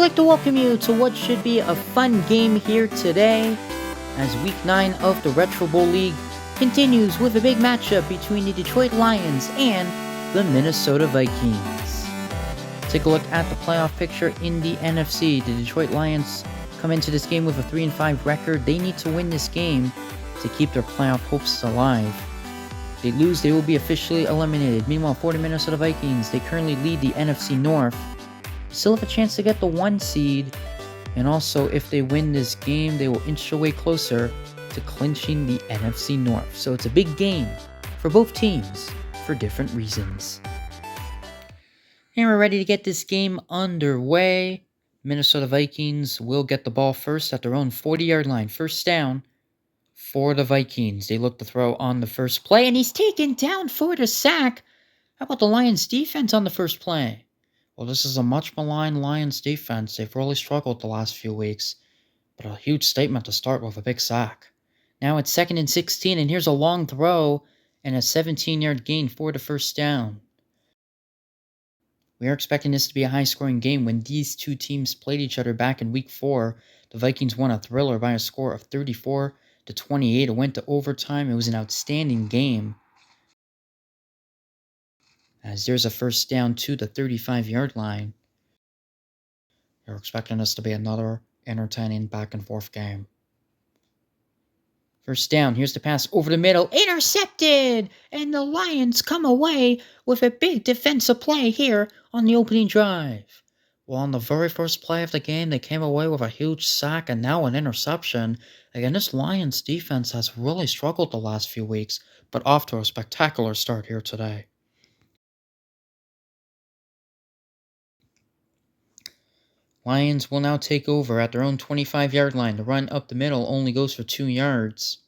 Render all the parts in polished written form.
like to welcome you to what should be a fun game here today, as Week 9 of the Retro Bowl League continues with a big matchup between the Detroit Lions and the Minnesota Vikings. Take a look at the playoff picture in the NFC. The Detroit Lions come into this game with a 3-5 record. They need to win this game to keep their playoff hopes alive. If they lose, they will be officially eliminated. Meanwhile, for the Minnesota Vikings, they currently lead the NFC North. Still have a chance to get the 1 seed, and also if they win this game, they will inch their way closer to clinching the NFC North. So it's a big game for both teams for different reasons. And we're ready to get this game underway. Minnesota Vikings will get the ball first at their own 40-yard line. First down for the Vikings. They look to throw on the first play, and he's taken down for the sack. How about the Lions defense on the first play? Well, this is a much maligned Lions defense. They've really struggled the last few weeks, but a huge statement to start with a big sack. Now it's 2nd and 16, and here's a long throw and a 17-yard gain for the first down. We are expecting this to be a high-scoring game. When these two teams played each other back in Week 4, the Vikings won a thriller by a score of 34-28. It went to overtime. It was an outstanding game, as there's a first down to the 35-yard line. You're expecting this to be another entertaining back-and-forth game. First down, here's the pass over the middle, intercepted! And the Lions come away with a big defensive play here on the opening drive. Well, on the very first play of the game, they came away with a huge sack and now an interception. Again, this Lions defense has really struggled the last few weeks, but off to a spectacular start here today. Lions will now take over at their own 25-yard line. The run up the middle only goes for 2 yards.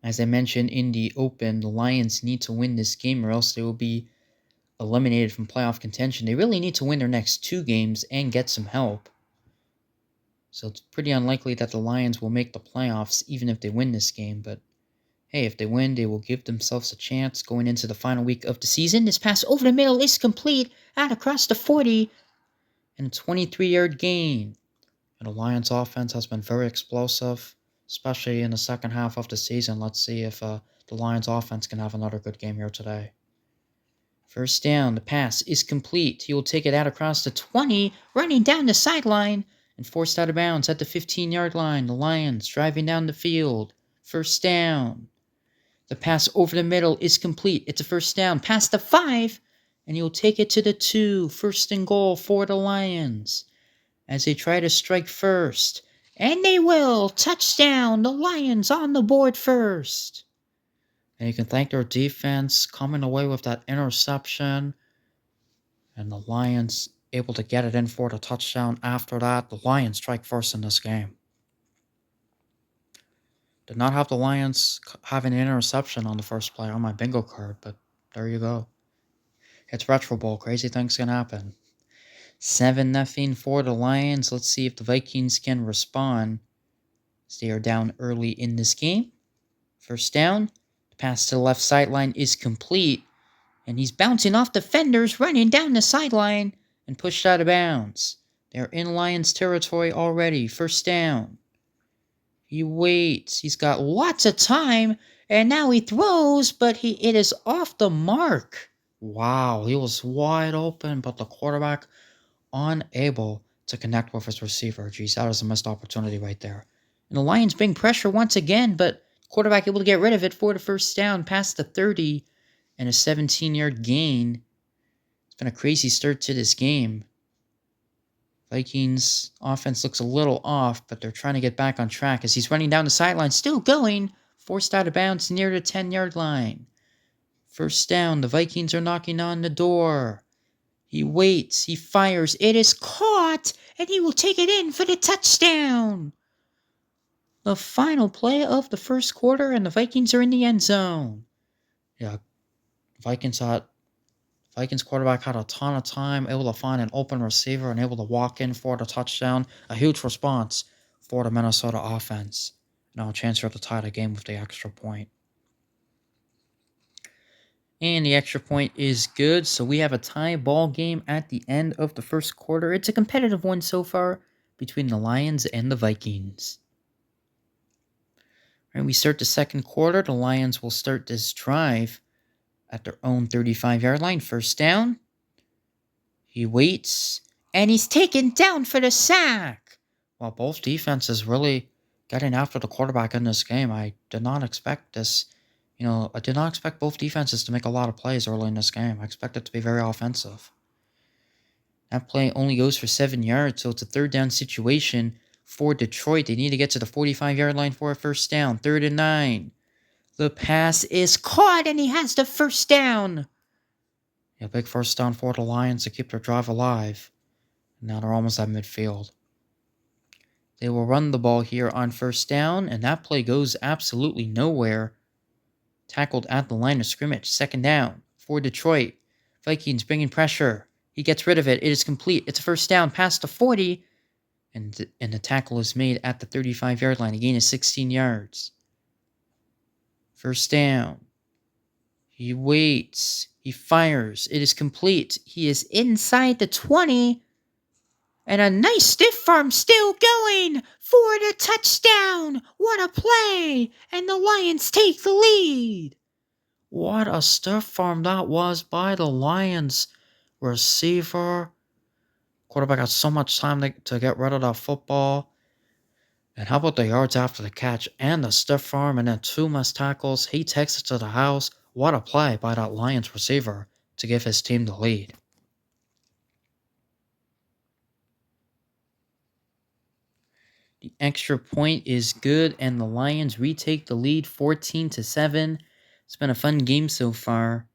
As I mentioned in the open, the Lions need to win this game or else they will be eliminated from playoff contention. They really need to win their next 2 games and get some help. So it's pretty unlikely that the Lions will make the playoffs even if they win this game. But hey, if they win, they will give themselves a chance going into the final week of the season. This pass over the middle is complete out across the 40. And a 23-yard gain. And the Lions offense has been very explosive, especially in the second half of the season. Let's see if the Lions offense can have another good game here today. First down, the pass is complete. He will take it out across the 20, running down the sideline, and forced out of bounds at the 15-yard line. The Lions driving down the field. First down. The pass over the middle is complete. It's a first down past the 5. And he'll take it to the 2, 1st and goal for the Lions as they try to strike first. And they will. Touchdown. The Lions on the board first. And you can thank their defense coming away with that interception. And the Lions able to get it in for the touchdown after that. The Lions strike first in this game. Did not have the Lions having an interception on the first play on my bingo card, but there you go. It's Retro Bowl. Crazy things can happen. 7-0 for the Lions. Let's see if the Vikings can respond, as they are down early in this game. First down. The pass to the left sideline is complete. And he's bouncing off defenders, running down the sideline, and pushed out of bounds. They're in Lions territory already. First down. He waits. He's got lots of time. And now he throws, but it is off the mark. Wow, he was wide open, but the quarterback unable to connect with his receiver. Geez, that was a missed opportunity right there. And the Lions being pressure once again, but quarterback able to get rid of it for the first down past the 30 and a 17-yard gain. It's been a crazy start to this game. Vikings offense looks a little off, but they're trying to get back on track as he's running down the sideline, still going, forced out of bounds near the 10-yard line. First down, the Vikings are knocking on the door. He waits, he fires, it is caught, and he will take it in for the touchdown. The final play of the first quarter, and the Vikings are in the end zone. Yeah, Vikings quarterback had a ton of time, able to find an open receiver and able to walk in for the touchdown. A huge response for the Minnesota offense. Now a chance here to tie the game with the extra point. And the extra point is good, so we have a tie ball game at the end of the first quarter. It's a competitive one so far between the Lions and the Vikings. All right, we start the second quarter. The Lions will start this drive at their own 35-yard line. First down. He waits, and he's taken down for the sack. While both defenses really getting after the quarterback in this game, I did not expect this. I did not expect both defenses to make a lot of plays early in this game. I expect it to be very offensive. That play only goes for 7 yards, so it's a third down situation for Detroit. They need to get to the 45-yard line for a first down. 3rd and 9. The pass is caught, and he has the first down. A big first down for the Lions to keep their drive alive. Now they're almost at midfield. They will run the ball here on first down, and that play goes absolutely nowhere. Tackled at the line of scrimmage. Second down for Detroit. Vikings bringing pressure. He gets rid of it. It is complete. It's a first down past the 40, and the tackle is made at the 35-yard line. A gain of 16 yards. First down. He waits. He fires. It is complete. He is inside the 20. And a nice stiff arm still going for the touchdown. What a play. And the Lions take the lead. What a stiff arm that was by the Lions receiver. Quarterback had so much time to get rid of that football. And how about the yards after the catch and the stiff arm and then 2 missed tackles? He takes it to the house. What a play by that Lions receiver to give his team the lead. The extra point is good, and the Lions retake the lead 14-7. It's been a fun game so far.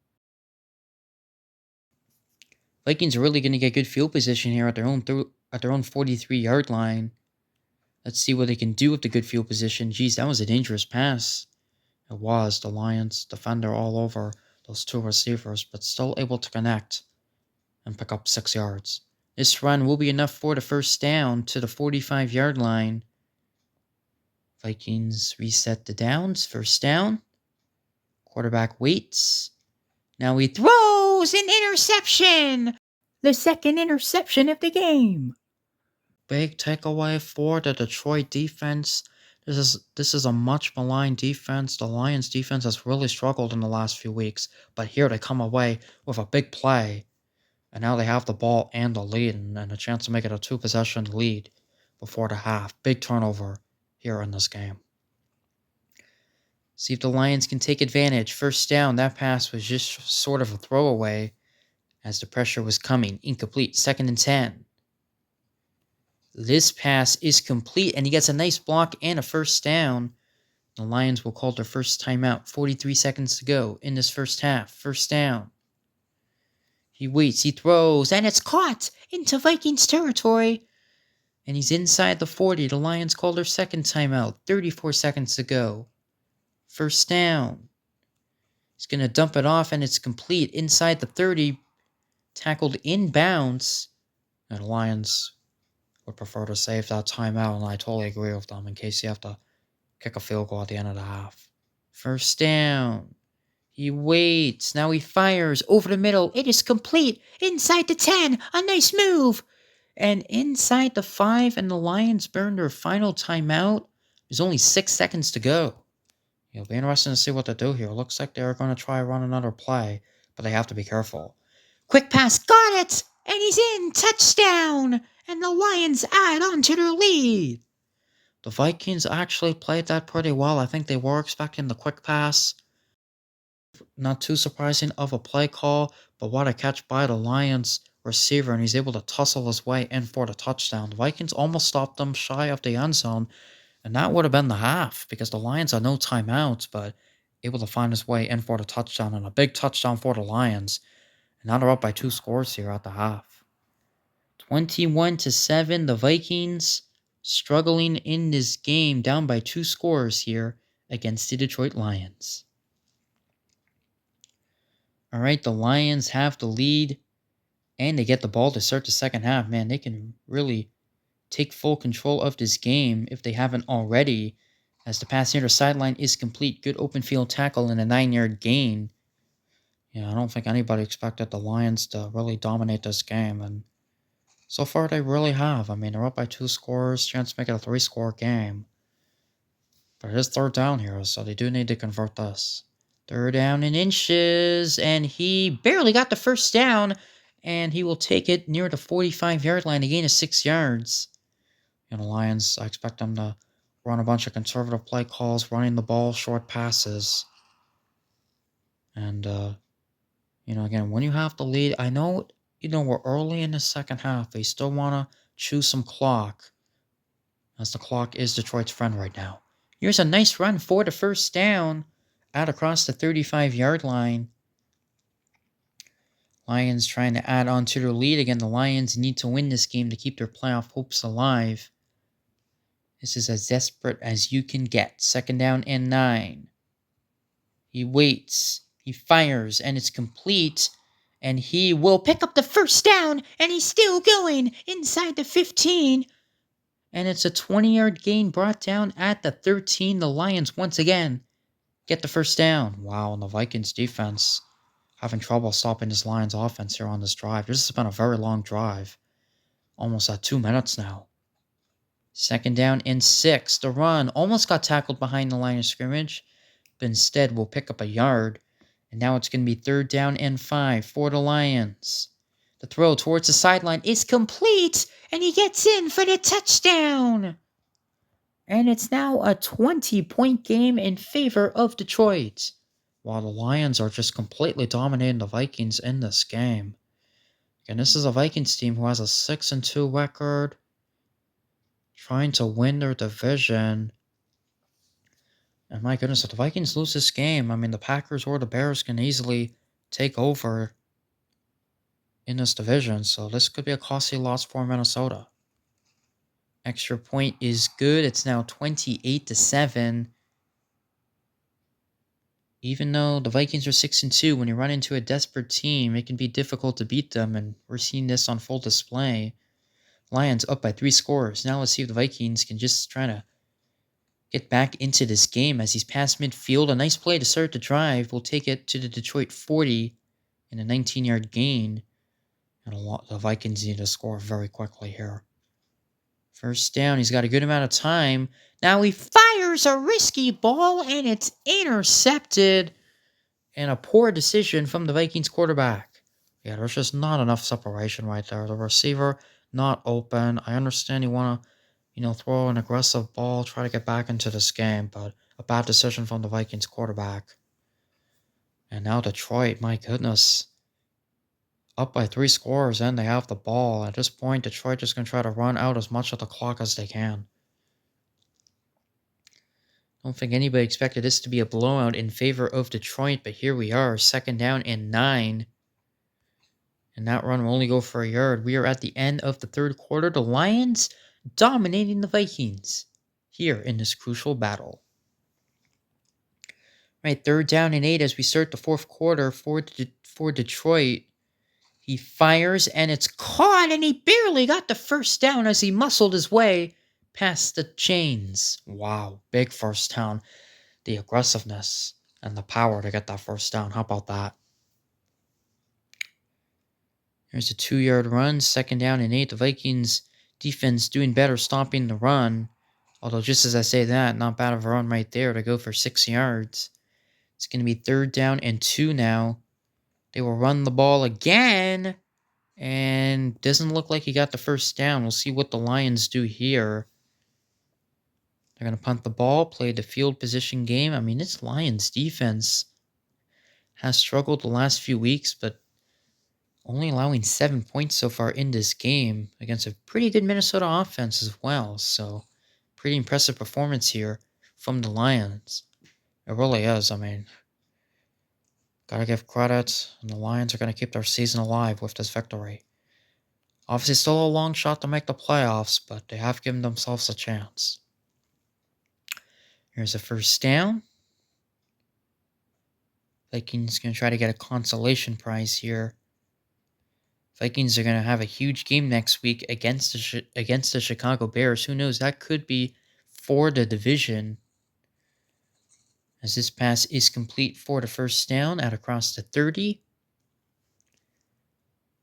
Vikings are really going to get good field position here at their own 43-yard line. Let's see what they can do with the good field position. Geez, that was a dangerous pass. It was. The Lions defender all over those 2 receivers, but still able to connect and pick up 6 yards. This run will be enough for the first down to the 45-yard line. Vikings reset the downs. First down. Quarterback waits. Now he throws an interception. The second interception of the game. Big takeaway for the Detroit defense. This is a much maligned defense. The Lions defense has really struggled in the last few weeks, but here they come away with a big play. And now they have the ball and the lead and a chance to make it a 2-possession lead before the half. Big turnover here in this game. See if the Lions can take advantage. First down, that pass was just sort of a throwaway as the pressure was coming. Incomplete. 2nd and 10. This pass is complete, and he gets a nice block and a first down. The Lions will call their first timeout. 43 seconds to go in this first half. First down. He waits, he throws, and it's caught into Vikings territory. And he's inside the 40. The Lions call their second timeout. 34 seconds to go. First down. He's going to dump it off, and it's complete inside the 30. Tackled inbounds. And the Lions would prefer to save that timeout, and I totally agree with them in case you have to kick a field goal at the end of the half. First down. He waits. Now he fires over the middle. It is complete. Inside the 10. A nice move. And inside the 5, and the Lions burn their final timeout. There's only 6 seconds to go. It'll be interesting to see what they do here. Looks like they're going to try to run another play, but they have to be careful. Quick pass. Got it. And he's in. Touchdown. And the Lions add on to their lead. The Vikings actually played that pretty well. I think they were expecting the quick pass. Not too surprising of a play call, but what a catch by the Lions receiver, and he's able to tussle his way in for the touchdown. The Vikings almost stopped them shy of the end zone, and that would have been the half because the Lions had no timeouts, but able to find his way in for the touchdown, and a big touchdown for the Lions. And now they're up by 2 scores here at the half. 21-7, the Vikings struggling in this game, down by 2 scores here against the Detroit Lions. All right, the Lions have the lead, and they get the ball to start the second half. Man, they can really take full control of this game if they haven't already, as the pass near the sideline is complete. Good open field tackle and a 9-yard gain. Yeah, I don't think anybody expected the Lions to really dominate this game, and so far they really have. I mean, they're up by 2 scores, chance to make it a 3-score game. But it is third down here, so they do need to convert this. Third down in inches, and he barely got the first down, and he will take it near the 45-yard line, a gain of 6 yards. Lions, I expect them to run a bunch of conservative play calls, running the ball, short passes. And, again, when you have the lead, I know, we're early in the second half. They still want to chew some clock, as the clock is Detroit's friend right now. Here's a nice run for the first down out across the 35-yard line. Lions trying to add on to their lead. Again, the Lions need to win this game to keep their playoff hopes alive. This is as desperate as you can get. Second down and 9. He waits. He fires, and it's complete. And he will pick up the first down, and he's still going inside the 15. And it's a 20-yard gain brought down at the 13. The Lions once again get the first down. Wow, and the Vikings defense having trouble stopping this Lions offense here on this drive. This has been a very long drive. Almost at 2 minutes now. Second down and 6. The run almost got tackled behind the line of scrimmage, but instead will pick up a yard. And now it's going to be third down and 5 for the Lions. The throw towards the sideline is complete, and he gets in for the touchdown. And it's now a 20-point game in favor of Detroit, while the Lions are just completely dominating the Vikings in this game. And this is a Vikings team who has a 6-2 record, trying to win their division. And my goodness, if the Vikings lose this game, I mean, the Packers or the Bears can easily take over in this division. So this could be a costly loss for Minnesota. Extra point is good. It's now 28-7. Even though the Vikings are 6-2, when you run into a desperate team, it can be difficult to beat them, and we're seeing this on full display. Lions up by 3 scores. Now let's see if the Vikings can just try to get back into this game as he's past midfield. A nice play to start the drive will take it to the Detroit 40 in a 19-yard gain. And the Vikings need to score very quickly here. First down, he's got a good amount of time. Now he fires a risky ball, and it's intercepted. And a poor decision from the Vikings quarterback. Yeah, there's just not enough separation right there. The receiver not open. I understand you want to, throw an aggressive ball, try to get back into this game, but a bad decision from the Vikings quarterback. And now Detroit, my goodness. Up by 3 scores, and they have the ball. At this point, Detroit just going to try to run out as much of the clock as they can. I don't think anybody expected this to be a blowout in favor of Detroit, but here we are, second down and 9. And that run will only go for a yard. We are at the end of the third quarter. The Lions dominating the Vikings here in this crucial battle. Right, third down and 8 as we start the fourth quarter for Detroit. He fires, and it's caught, and he barely got the first down as he muscled his way past the chains. Wow, big first down. The aggressiveness and the power to get that first down. How about that? Here's a 2-yard run, second down and 8. The Vikings defense doing better stopping the run. Although just as I say that, not bad of a run right there to go for 6 yards. It's going to be third down and 2 now. They will run the ball again. And doesn't look like he got the first down. We'll see what the Lions do here. They're going to punt the ball, play the field position game. I mean, this Lions defense has struggled the last few weeks, but only allowing 7 points so far in this game against a pretty good Minnesota offense as well. So, pretty impressive performance here from the Lions. It really is. I mean, gotta give credit, and the Lions are going to keep their season alive with this victory. Obviously, still a long shot to make the playoffs, but they have given themselves a chance. Here's a first down. Vikings going to try to get a consolation prize here. Vikings are going to have a huge game next week against the Chicago Bears. Who knows? That could be for the division. as this pass is complete for the first down at across the 30.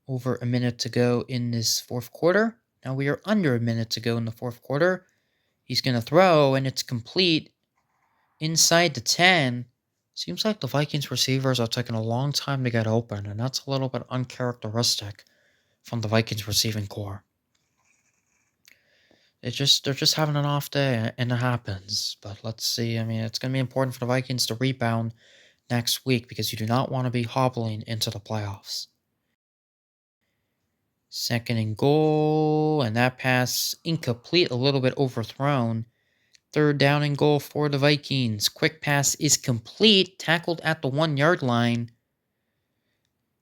Over a minute to go in this fourth quarter. Now we are under a minute to go in the fourth quarter. He's going to throw, and it's complete inside the 10. Seems like the Vikings receivers are taking a long time to get open, and that's a little bit uncharacteristic from the Vikings receiving core. They're just having an off day, and it happens. But let's see. I mean, it's going to be important for the Vikings to rebound next week because you do not want to be hobbling into the playoffs. Second and goal, and that pass incomplete, a little bit overthrown. Third down and goal for the Vikings. Quick pass is complete, tackled at the 1-yard line.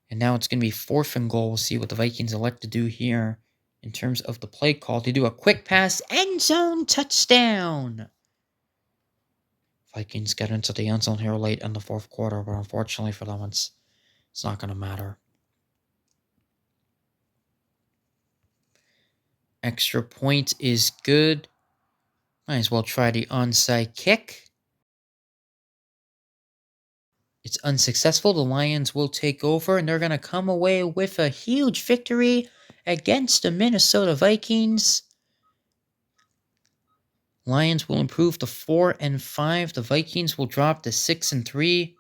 And now it's going to be fourth and goal. We'll see what the Vikings elect to do here in terms of the play call. They do a quick pass, end zone touchdown. Vikings get into the end zone here late in the fourth quarter, but unfortunately for them, it's not going to matter. Extra point is good. Might as well try the onside kick. It's unsuccessful. The Lions will take over, and they're going to come away with a huge victory against the Minnesota Vikings. Lions will improve to 4-5. The Vikings will drop to 6-3.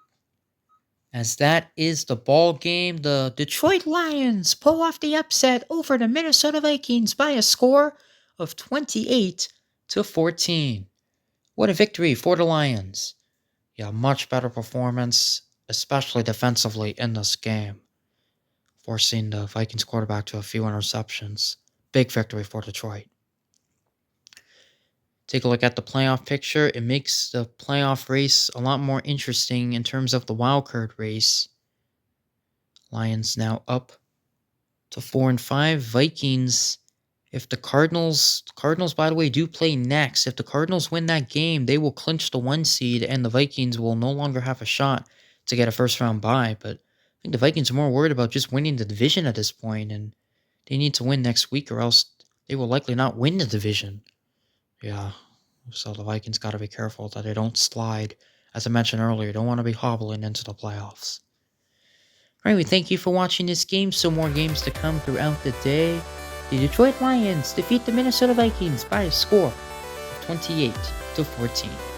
As that is the ball game, the Detroit Lions pull off the upset over the Minnesota Vikings by a score of 28-14. What a victory for the Lions. Yeah, much better performance, especially defensively in this game, forcing the Vikings quarterback to a few interceptions. Big victory for Detroit. Take a look at the playoff picture. It makes the playoff race a lot more interesting in terms of the wildcard race. Lions now up to 4-5. Vikings, if the Cardinals, by the way, do play next. If the Cardinals win that game, they will clinch the 1 seed, and the Vikings will no longer have a shot to get a first-round bye. But I think the Vikings are more worried about just winning the division at this point, and they need to win next week, or else they will likely not win the division. Yeah, so the Vikings got to be careful that they don't slide. As I mentioned earlier, don't want to be hobbling into the playoffs. Alright, we thank you for watching this game. So more games to come throughout the day. The Detroit Lions defeat the Minnesota Vikings by a score of 28-14.